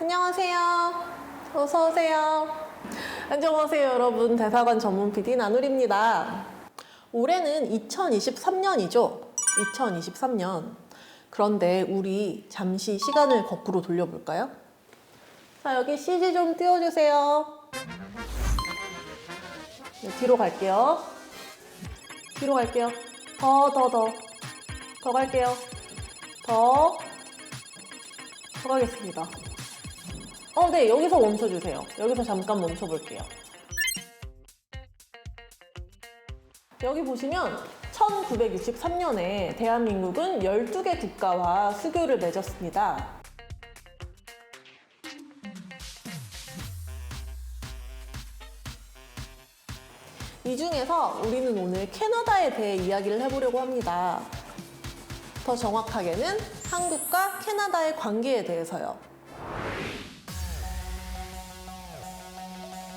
안녕하세요. 어서 오세요. 안녕하세요, 여러분. 대사관 전문 PD 나누리입니다. 올해는 2023년이죠. 2023년. 그런데 우리 잠시 시간을 거꾸로 돌려볼까요? 자, 여기 CG 좀 띄워주세요. 네, 뒤로 갈게요. 뒤로 갈게요. 더 갈게요. 더 가겠습니다. 네, 여기서 멈춰주세요. 여기서 잠깐 멈춰볼게요. 여기 보시면 1963년에 대한민국은 12개 국가와 수교를 맺었습니다. 이 중에서 우리는 오늘 캐나다에 대해 이야기를 해보려고 합니다. 더 정확하게는 한국과 캐나다의 관계에 대해서요.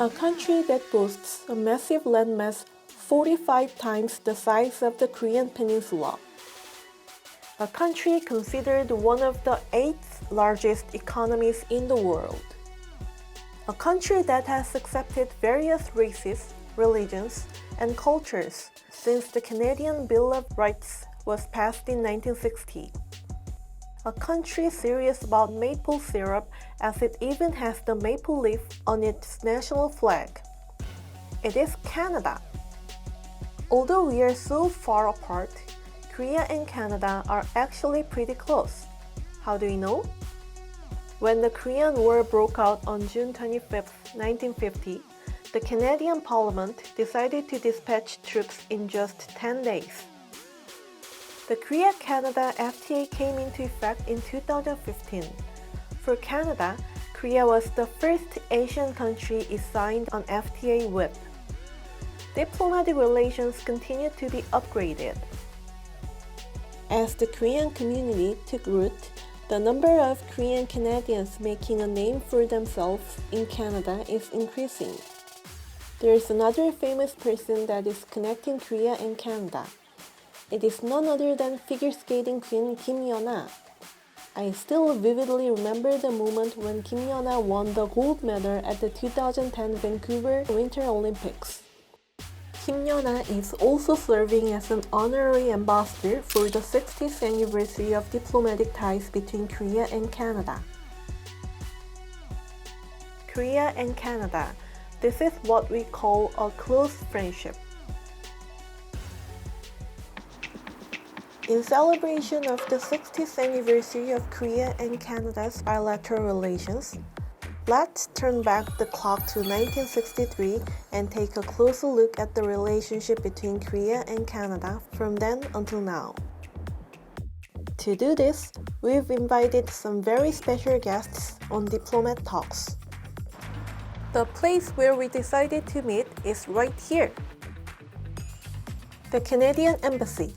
A country that boasts a massive landmass 45 times the size of the Korean peninsula. A country considered one of the 8th largest economies in the world. A country that has accepted various races, religions, and cultures since the Canadian Bill of Rights was passed in 1960. A country serious about maple syrup as it even has the maple leaf on its national flag. It is Canada. Although we are so far apart, Korea and Canada are actually pretty close. How do we know? When the Korean War broke out on June 25, 1950, the Canadian Parliament decided to dispatch troops in just 10 days. The Korea-Canada FTA came into effect in 2015. For Canada, Korea was the first Asian country it signed an FTA with. Diplomatic relations continued to be upgraded. As the Korean community took root, the number of Korean Canadians making a name for themselves in Canada is increasing. There is another famous person that is connecting Korea and Canada. It is none other than figure skating queen Kim Yuna. I still vividly remember the moment when Kim Yuna won the gold medal at the 2010 Vancouver Winter Olympics. Kim Yuna is also serving as an honorary ambassador for the 60th anniversary of diplomatic ties between Korea and Canada. Korea and Canada. This is what we call a close friendship. In celebration of the 60th anniversary of Korea and Canada's bilateral relations, let's turn back the clock to 1963 and take a closer look at the relationship between Korea and Canada from then until now. To do this, we've invited some very special guests on Diplomat Talks. The place where we decided to meet is right here, the Canadian Embassy.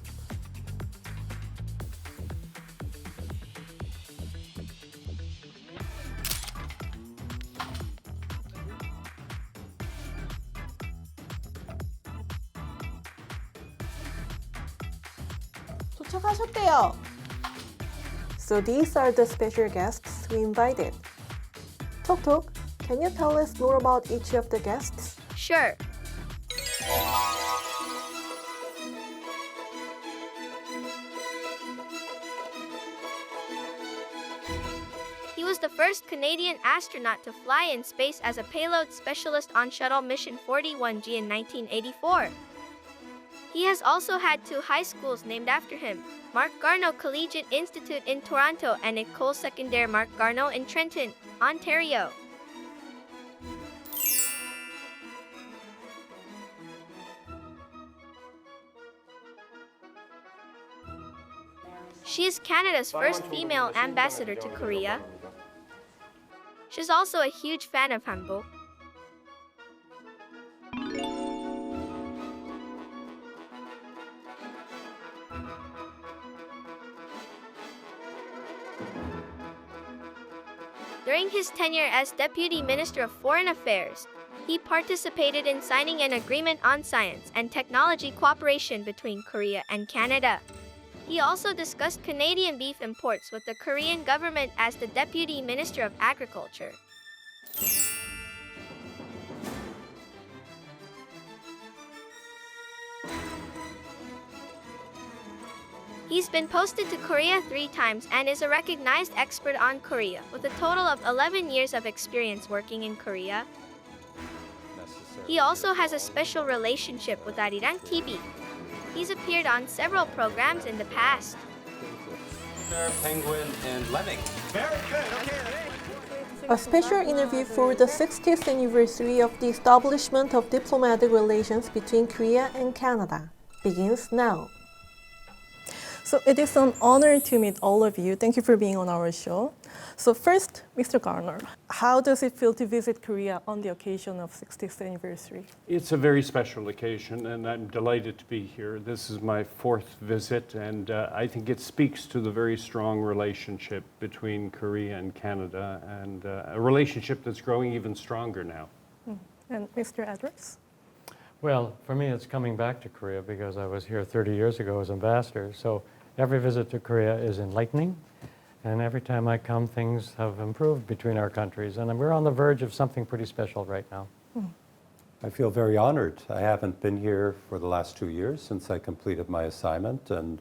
도착하셨대요. So these are the special guests we invited. Tok, can you tell us more about each of the guests? Sure. He was the first Canadian astronaut to fly in space as a payload specialist on Shuttle Mission 41G in 1984. He has also had two high schools named after him, Mark Garneau Collegiate Institute in Toronto and École Secondaire Mark Garneau in Trenton, Ontario. She is Canada's first female ambassador to Korea. She's also a huge fan of hanbok. During his tenure as Deputy Minister of Foreign Affairs, he participated in signing an agreement on science and technology cooperation between Korea and Canada. He also discussed Canadian beef imports with the Korean government as the Deputy Minister of Agriculture. He's been posted to Korea 3 times and is a recognized expert on Korea, with a total of 11 years of experience working in Korea. He also has a special relationship with Arirang TV. He's appeared on several programs in the past. Penguin and lemming. Very good. Okay. A special interview for the 60th anniversary of the establishment of diplomatic relations between Korea and Canada begins now. So it is an honor to meet all of you. Thank you for being on our show. So first, Mr. Garner, how does it feel to visit Korea on the occasion of 60th anniversary? It's a very special occasion, and I'm delighted to be here. This is my 4th visit, and I think it speaks to the very strong relationship between Korea and Canada, and a relationship that's growing even stronger now. And Mr. Edwards? Well, for me, it's coming back to Korea because I was here 30 years ago as ambassador. So every visit to Korea is enlightening. And every time I come, things have improved between our countries. And we're on the verge of something pretty special right now. I feel very honored. I haven't been here for the last 2 years since I completed my assignment, and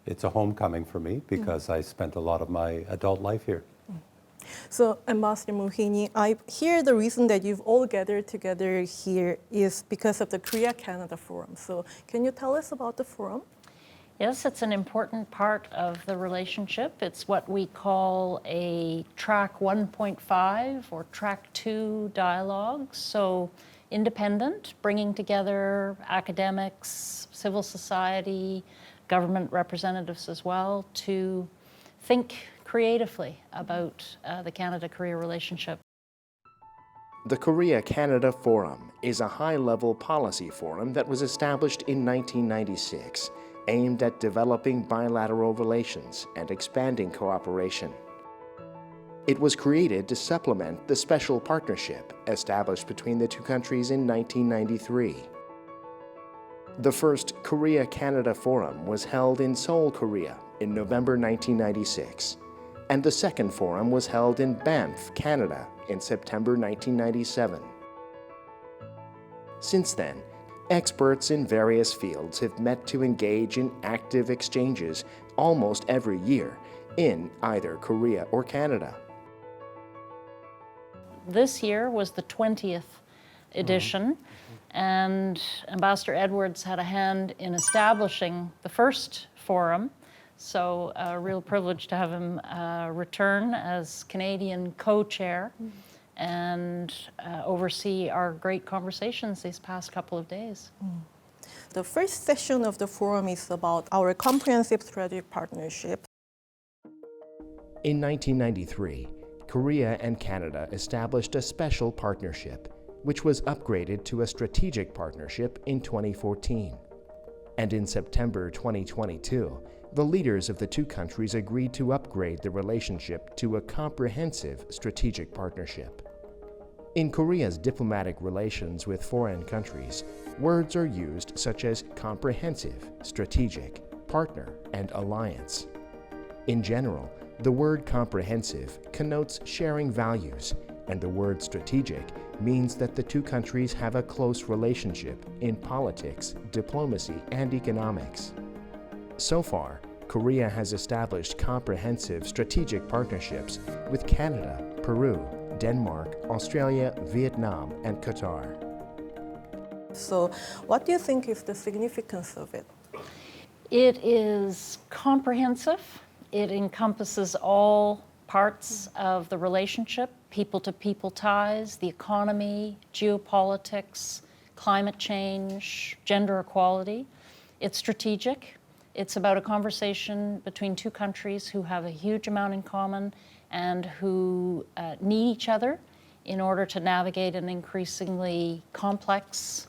it's a homecoming for me because I spent a lot of my adult life here. So, Ambassador Mohini, I hear the reason that you've all gathered together here is because of the Korea-Canada Forum. So, can you tell us about the forum? Yes, it's an important part of the relationship. It's what we call a track 1.5 or track 2 dialogue. So, independent, bringing together academics, civil society, government representatives as well to think creatively about the Canada-Korea relationship. The Korea-Canada Forum is a high-level policy forum that was established in 1996, aimed at developing bilateral relations and expanding cooperation. It was created to supplement the special partnership established between the two countries in 1993. The first Korea-Canada Forum was held in Seoul, Korea in November 1996. And the second forum was held in Banff, Canada in September 1997. Since then, experts in various fields have met to engage in active exchanges almost every year in either Korea or Canada. This year was the 20th edition, and Ambassador Edwards had a hand in establishing the first forum. So a real privilege to have him return as Canadian co-chair and oversee our great conversations these past couple of days. The first session of the forum is about our comprehensive strategic partnership. In 1993, Korea and Canada established a special partnership, which was upgraded to a strategic partnership in 2014. And in September 2022, the leaders of the two countries agreed to upgrade the relationship to a comprehensive strategic partnership. In Korea's diplomatic relations with foreign countries, words are used such as comprehensive, strategic, partner, and alliance. In general, the word comprehensive connotes sharing values, and the word strategic means that the two countries have a close relationship in politics, diplomacy, and economics. So far, Korea has established comprehensive strategic partnerships with Canada, Peru, Denmark, Australia, Vietnam, and Qatar. So, what do you think is the significance of it? It is comprehensive. It encompasses all parts of the relationship, people-to-people ties, the economy, geopolitics, climate change, gender equality. It's strategic. It's about a conversation between two countries who have a huge amount in common and who need each other in order to navigate an increasingly complex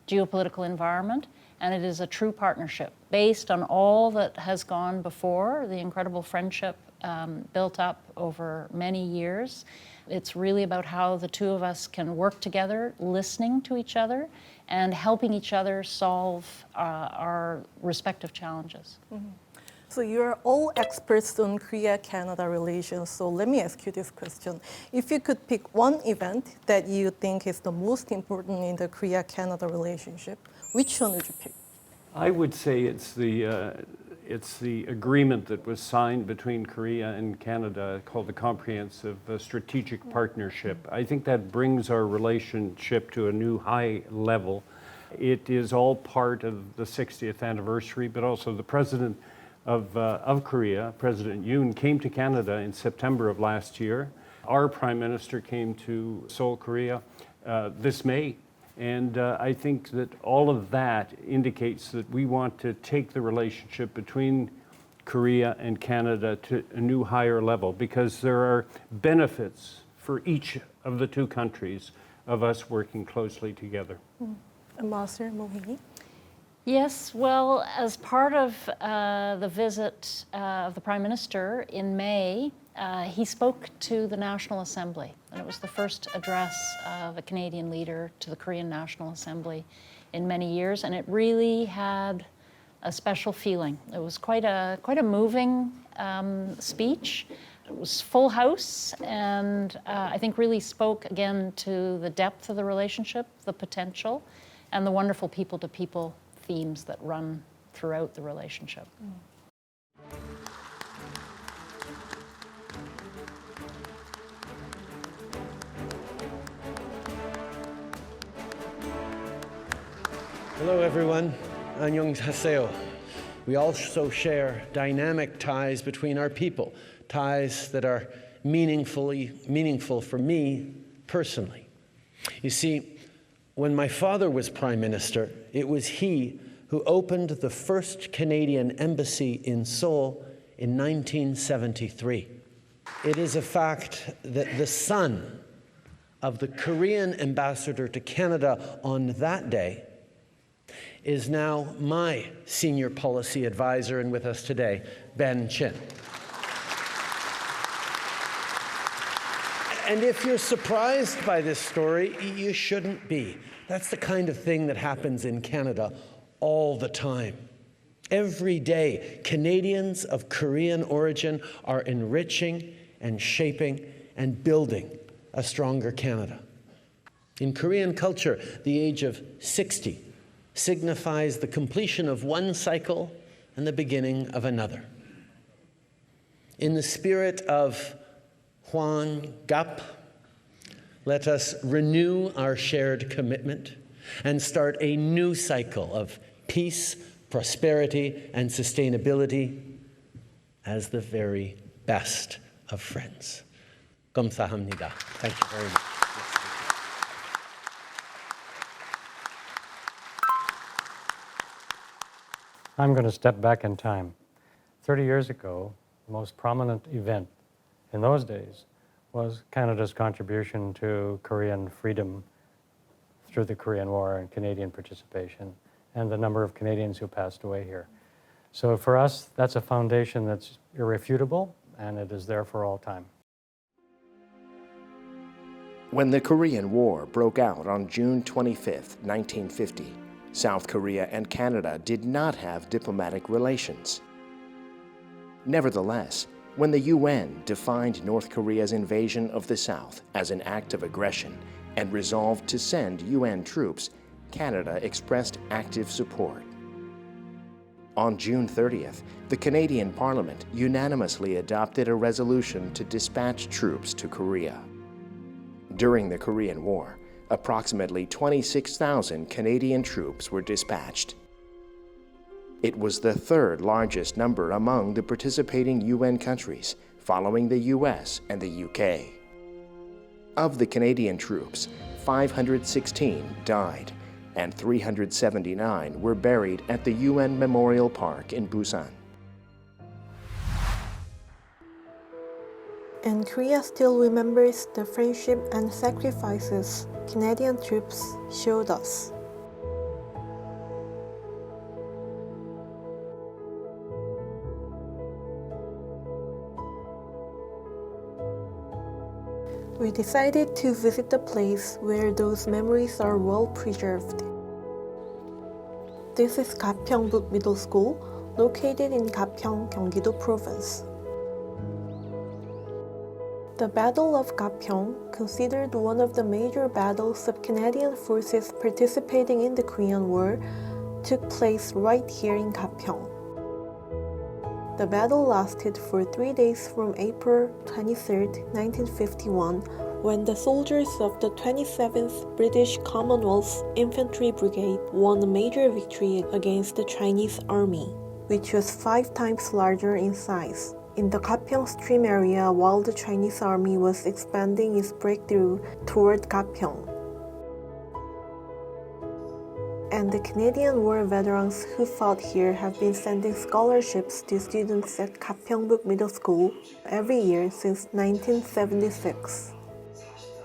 geopolitical environment. And it is a true partnership based on all that has gone before, the incredible friendship built up over many years. It's really about how the two of us can work together, listening to each other, and helping each other solve our respective challenges. So you're all experts on Korea-Canada relations, so let me ask you this question. If you could pick one event that you think is the most important in the Korea-Canada relationship, which one would you pick? I would say it's the agreement that was signed between Korea and Canada called the Comprehensive Strategic Partnership. I think that brings our relationship to a new high level. It is all part of the 60th anniversary, but also the president of Korea, President Yoon, came to Canada in September of last year. Our Prime Minister came to Seoul, Korea this May. And I think that all of that indicates that we want to take the relationship between Korea and Canada to a new higher level, because there are benefits for each of the two countries of us working closely together. Ambassador Mohini? Yes, well, as part of the visit of the Prime Minister in May, he spoke to the National Assembly, and it was the first address of a Canadian leader to the Korean National Assembly in many years, and it really had a special feeling. It was quite a moving speech. It was full house, and I think really spoke again to the depth of the relationship, the potential, and the wonderful people-to-people themes that run throughout the relationship. Hello everyone, 안녕하세요. We also share dynamic ties between our people, ties that are meaningful for me personally. You see, when my father was Prime Minister, it was he who opened the first Canadian embassy in Seoul in 1973. It is a fact that the son of the Korean ambassador to Canada on that day is now my senior policy advisor and with us today, Ben Chin. And if you're surprised by this story, you shouldn't be. That's the kind of thing that happens in Canada all the time. Every day, Canadians of Korean origin are enriching and shaping and building a stronger Canada. In Korean culture, the age of 60 signifies the completion of one cycle and the beginning of another. In the spirit of Hwang Gap, let us renew our shared commitment and start a new cycle of peace, prosperity, and sustainability as the very best of friends. 감사합니다. Thank you very much. I'm going to step back in time. 30 years ago, the most prominent event in those days was Canada's contribution to Korean freedom through the Korean War and Canadian participation, and the number of Canadians who passed away here. So for us, that's a foundation that's irrefutable, and it is there for all time. When the Korean War broke out on June 25, 1950, South Korea and Canada did not have diplomatic relations. Nevertheless, when the UN defined North Korea's invasion of the South as an act of aggression and resolved to send UN troops, Canada expressed active support. On June 30th, the Canadian Parliament unanimously adopted a resolution to dispatch troops to Korea. During the Korean War, approximately 26,000 Canadian troops were dispatched. It was the third largest number among the participating UN countries, following the US and the UK. Of the Canadian troops, 516 died, and 379 were buried at the UN Memorial Park in Busan. And Korea still remembers the friendship and sacrifices Canadian troops showed us. We decided to visit the place where those memories are well preserved. This is Gapyeongbuk Middle School, located in Gapyeong, Gyeonggi-do Province. The Battle of Gapyeong, considered one of the major battles of Canadian forces participating in the Korean War, took place right here in Gapyeong. The battle lasted for 3 days from April 23, 1951, when the soldiers of the 27th British Commonwealth Infantry Brigade won a major victory against the Chinese army, which was 5 times larger in size, in the Gapyeong Stream area while the Chinese army was expanding its breakthrough toward Gapyeong. And the Canadian War veterans who fought here have been sending scholarships to students at Gapyeongbuk Middle School every year since 1976.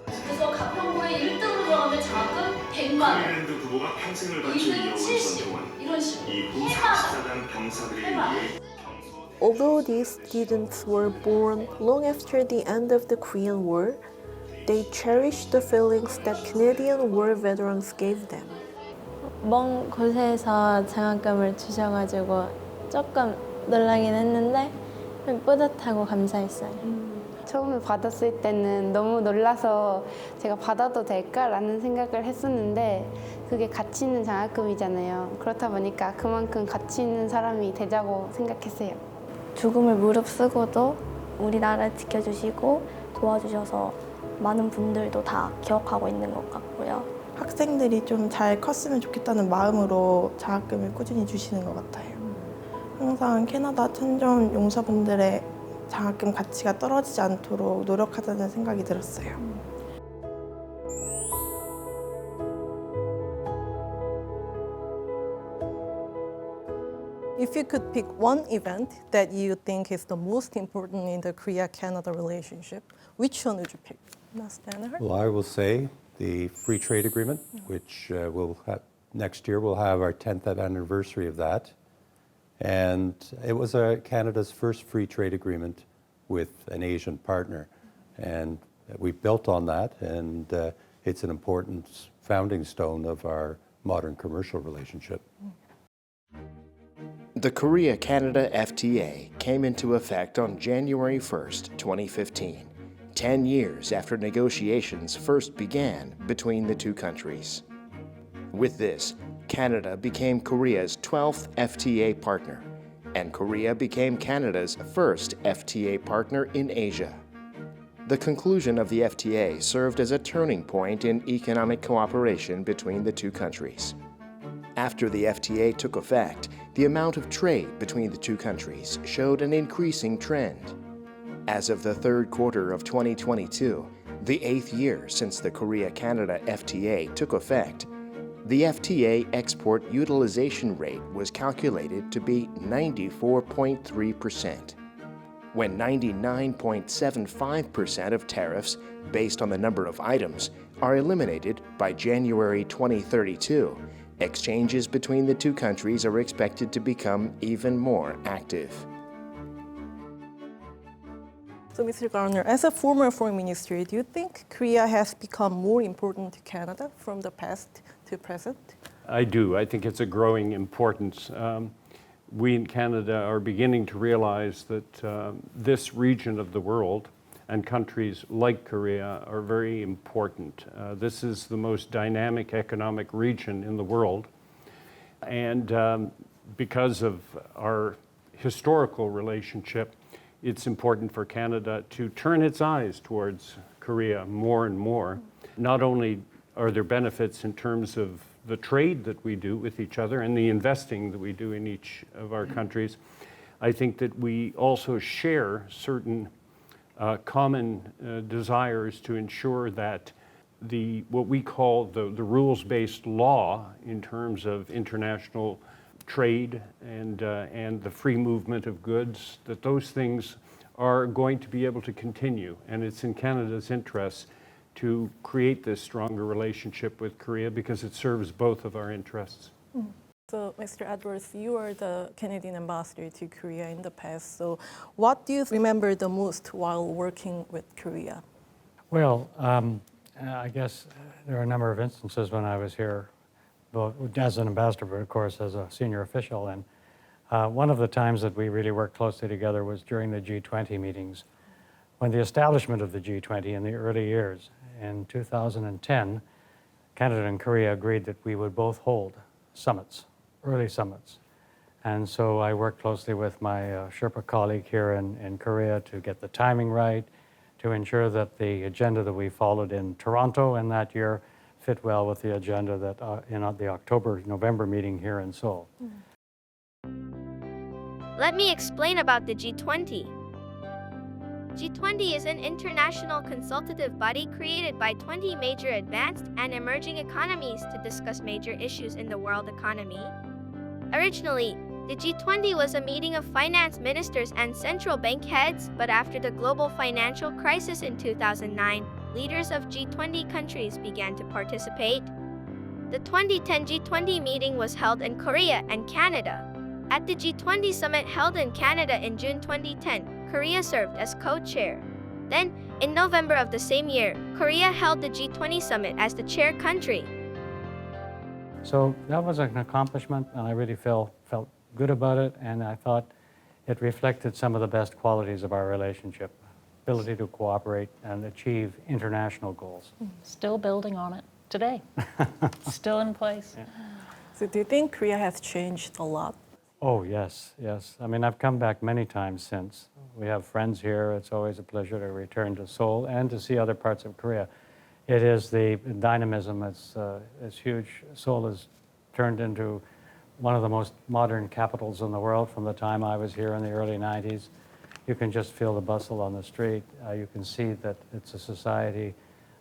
그래서 가평구에 1등으로 들어가면 장학금 100만 원. 아일랜드 후보가 평생을 바쳐 이어온 70 전통은 이런 식으로 이후 해마다 44단 병사들에 의해 Although these students were born long after the end of the Korean War, they cherished the feelings that Canadian War veterans gave them. 먼 곳에서 장학금을 주셔가지고 조금 놀라긴 했는데 뿌듯하고 감사했어요. 처음에 받았을 때는 너무 놀라서 제가 받아도 될까라는 생각을 했었는데 그게 가치 있는 장학금이잖아요. 그렇다 보니까 그만큼 가치 있는 사람이 되자고 생각했어요. 죽음을 무릅쓰고도 우리나라를 지켜주시고 도와주셔서 많은 분들도 다 기억하고 있는 것 같고요. 학생들이 좀 잘 컸으면 좋겠다는 마음으로 장학금을 꾸준히 주시는 것 같아요. 항상 캐나다 참전 용사분들의 장학금 가치가 떨어지지 않도록 노력하자는 생각이 들었어요. If you could pick one event that you think is the most important in the Korea-Canada relationship, which one would you pick? Well, I will say the free trade agreement, which next year we'll have our 10th anniversary of that. And it was Canada's first free trade agreement with an Asian partner. And we built on that, and it's an important founding stone of our modern commercial relationship. The Korea-Canada FTA came into effect on January 1st, 2015, 10 years after negotiations first began between the two countries. With this, Canada became Korea's 12th FTA partner, and Korea became Canada's first FTA partner in Asia. The conclusion of the FTA served as a turning point in economic cooperation between the two countries. After the FTA took effect, the amount of trade between the two countries showed an increasing trend. As of the third quarter of 2022, the 8th year since the Korea-Canada FTA took effect, the FTA export utilization rate was calculated to be 94.3%. When 99.75% of tariffs, based on the number of items, are eliminated by January 2032, exchanges between the two countries are expected to become even more active. So, Mr. Garner, as a former foreign minister, do you think Korea has become more important to Canada from the past to present? I do. I think it's a growing importance. We in Canada are beginning to realize that this region of the world and countries like Korea are very important. This is the most dynamic economic region in the world. And because of our historical relationship, it's important for Canada to turn its eyes towards Korea more and more. Not only are there benefits in terms of the trade that we do with each other and the investing that we do in each of our countries, I think that we also share certain common desires to ensure that what we call the rules-based law in terms of international trade and the free movement of goods, that those things are going to be able to continue. And it's in Canada's interests to create this stronger relationship with Korea because it serves both of our interests. So, Mr. Edwards, you were the Canadian ambassador to Korea in the past. So, what do you remember the most while working with Korea? Well, I guess there are a number of instances when I was here, both as an ambassador, but of course as a senior official. And One of the times that we really worked closely together was during the G20 meetings. When the establishment of the G20 in the early years, in 2010, Canada and Korea agreed that we would both hold summits, early summits. And so I worked closely with my Sherpa colleague here in Korea to get the timing right, to ensure that the agenda that we followed in Toronto in that year fit well with the agenda that in the October-November meeting here in Seoul. Let me explain about the G20. G20 is an international consultative body created by 20 major advanced and emerging economies to discuss major issues in the world economy. Originally, the G20 was a meeting of finance ministers and central bank heads, but after the global financial crisis in 2009, leaders of G20 countries began to participate. The 2010 G20 meeting was held in Korea and Canada. At the G20 summit held in Canada in June 2010, Korea served as co-chair. Then, in November of the same year, Korea held the G20 summit as the chair country. So that was an accomplishment, and I really felt good about it, and I thought it reflected some of the best qualities of our relationship, ability to cooperate and achieve international goals. Still building on it today. Still in place. Yeah. So do you think Korea has changed a lot? Oh, yes, yes. I mean, I've come back many times since. We have friends here. It's always a pleasure to return to Seoul and to see other parts of Korea. It is the dynamism. It's huge. Seoul has turned into one of the most modern capitals in the world from the time I was here in the early 90s. You can just feel the bustle on the street. You can see that it's a society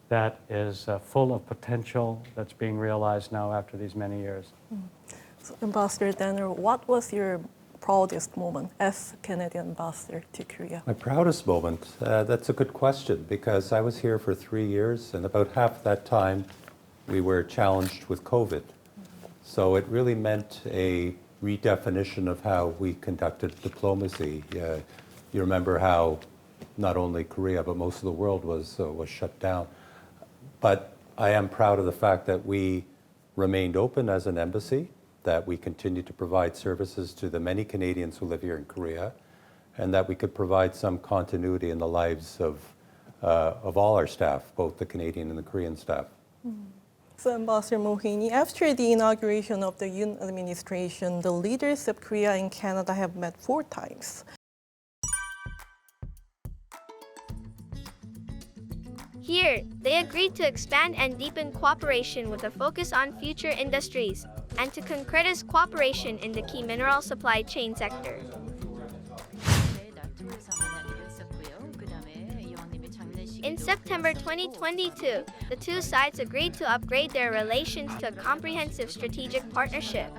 that is full of potential that's being realized now after these many years. So, Ambassador Danner, what was your proudest moment as Canadian ambassador to Korea? My proudest moment? That's a good question, because I was here for 3 years, and about half that time we were challenged with COVID. So it really meant a redefinition of how we conducted diplomacy. You remember how not only Korea, but most of the world was shut down. But I am proud of the fact that we remained open as an embassy, that we continued to provide services to the many Canadians who live here in Korea, and that we could provide some continuity in the lives of all our staff, both the Canadian and the Korean staff. So, Ambassador Mohini, after the inauguration of the Yuna administration, the leaders of Korea and Canada have met 4 times. Here, they agreed to expand and deepen cooperation with a focus on future industries and to concretize cooperation in the key mineral supply chain sector. In September 2022, the two sides agreed to upgrade their relations to a comprehensive strategic partnership.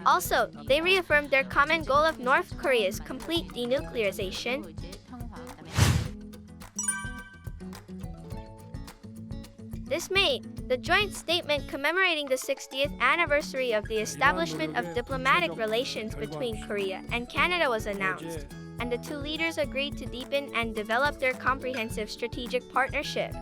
Also, they reaffirmed their common goal of North Korea's complete denuclearization. This May, the joint statement commemorating the 60th anniversary of the establishment of diplomatic relations between Korea and Canada was announced, and the two leaders agreed to deepen and develop their comprehensive strategic partnership.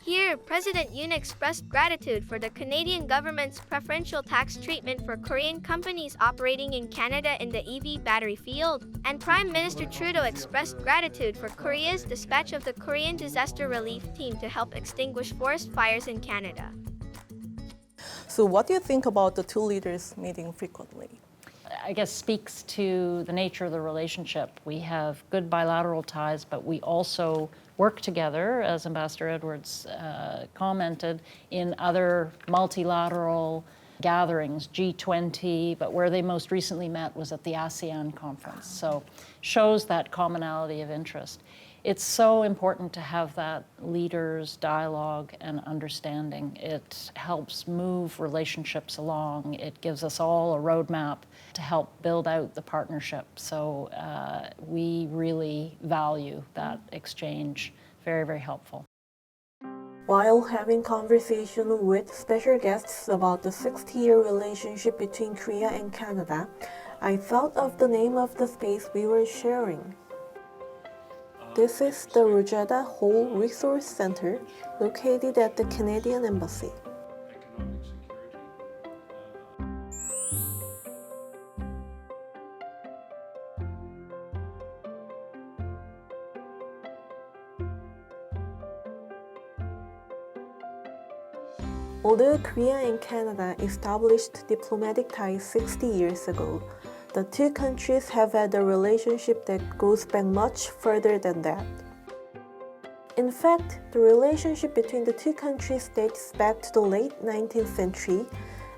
Here, President Yuna expressed gratitude for the Canadian government's preferential tax treatment for Korean companies operating in Canada in the EV battery field, and Prime Minister Trudeau expressed gratitude for Korea's dispatch of the Korean disaster relief team to help extinguish forest fires in Canada. So what do you think about the two leaders meeting frequently? I guess speaks to the nature of the relationship. We have good bilateral ties, but we also work together, as Ambassador Edwards commented, in other multilateral gatherings, G20, but where they most recently met was at the ASEAN conference. So shows that commonality of interest. It's so important to have that leaders' dialogue and understanding. It helps move relationships along. It gives us all a roadmap to help build out the partnership. So we really value that exchange. Very, very helpful. While having conversation with special guests about the 60-year relationship between Korea and Canada, I thought of the name of the space we were sharing. This is the Rojeda Hall Resource Center located at the Canadian Embassy. Although Korea and Canada established diplomatic ties 60 years ago, the two countries have had a relationship that goes back much further than that. In fact, the relationship between the two countries dates back to the late 19th century.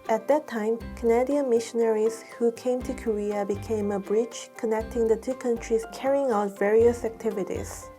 At that time, Canadian missionaries who came to Korea became a bridge connecting the two countries, carrying out various activities.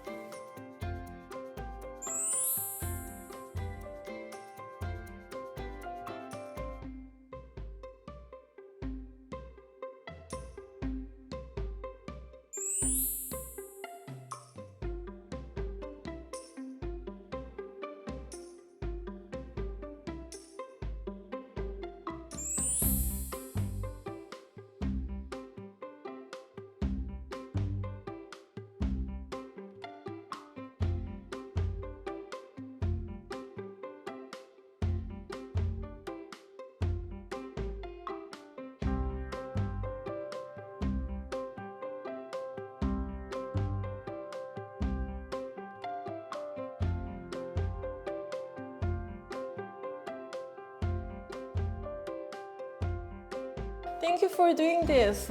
Thank you for doing this.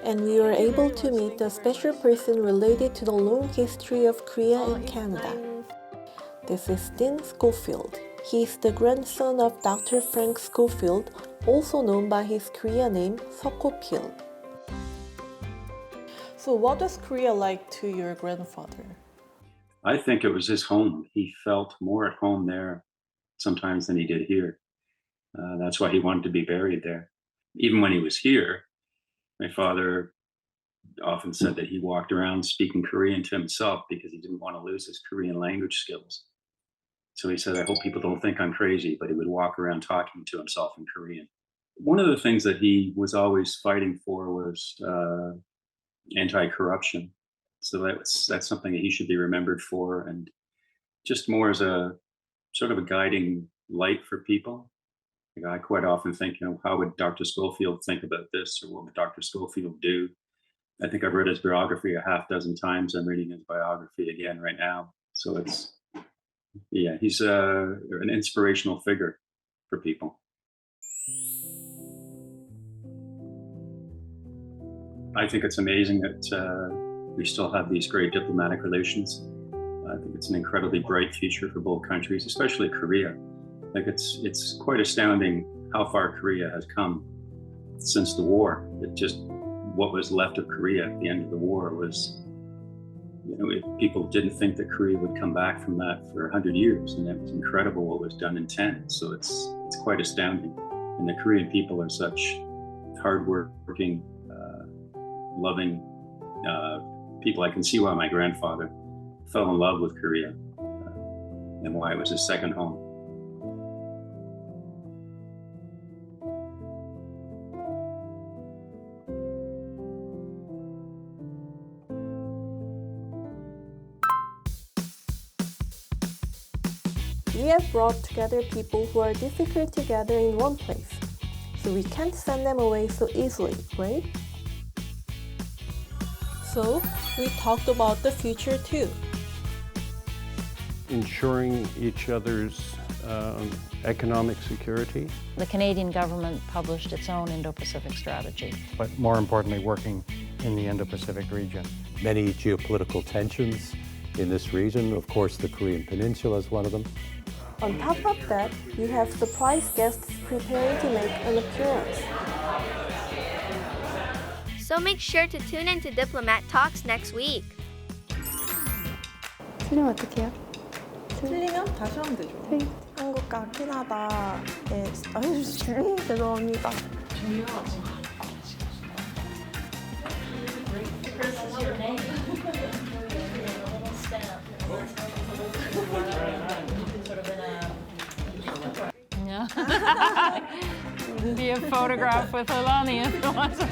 And we were able to meet a special person related to the long history of Korea and Canada. This is Schofield. He is the grandson of Dr. Frank Schofield, also known by his Korean name, Schofield. So what was Korea like to your grandfather? I think it was his home. He felt more at home there sometimes than he did here. That's why he wanted to be buried there. Even when he was here, my father often said that he walked around speaking Korean to himself because he didn't want to lose his Korean language skills. So he said, I hope people don't think I'm crazy, but he would walk around talking to himself in Korean. One of the things that he was always fighting for was anti-corruption. So that's something that he should be remembered for, and just more as a sort of a guiding light for people. I quite often think, how would Dr. Schofield think about this, or what would Dr. Schofield do? I think I've read his biography a half dozen times. I'm reading his biography again right now. So he's an inspirational figure for people. I think it's amazing that we still have these great diplomatic relations. I think it's an incredibly bright future for both countries, especially Korea. It's quite astounding how far Korea has come since the war. What was left of Korea at the end of the war was, people didn't think that Korea would come back from that for 100 years, and it was incredible what was done in 10. So it's quite astounding. And the Korean people are such hardworking, loving people. I can see why my grandfather fell in love with Korea and why it was his second home. We have brought together people who are difficult to gather in one place, so we can't send them away so easily, right? So we talked about the future too. Ensuring each other's economic security. The Canadian government published its own Indo-Pacific strategy. But more importantly, working in the Indo-Pacific region. Many geopolitical tensions in this region. Of course, the Korean Peninsula is one of them. On top of that, we have surprise guests preparing to make an appearance. So make sure to tune in to Diplomat Talks next week. 틀리면 어떡해요? 틀리면 다시 하면 되죠. 한국과 캐나다의 죄송합니다. Yeah. Be a photograph with Alani if it wasn't.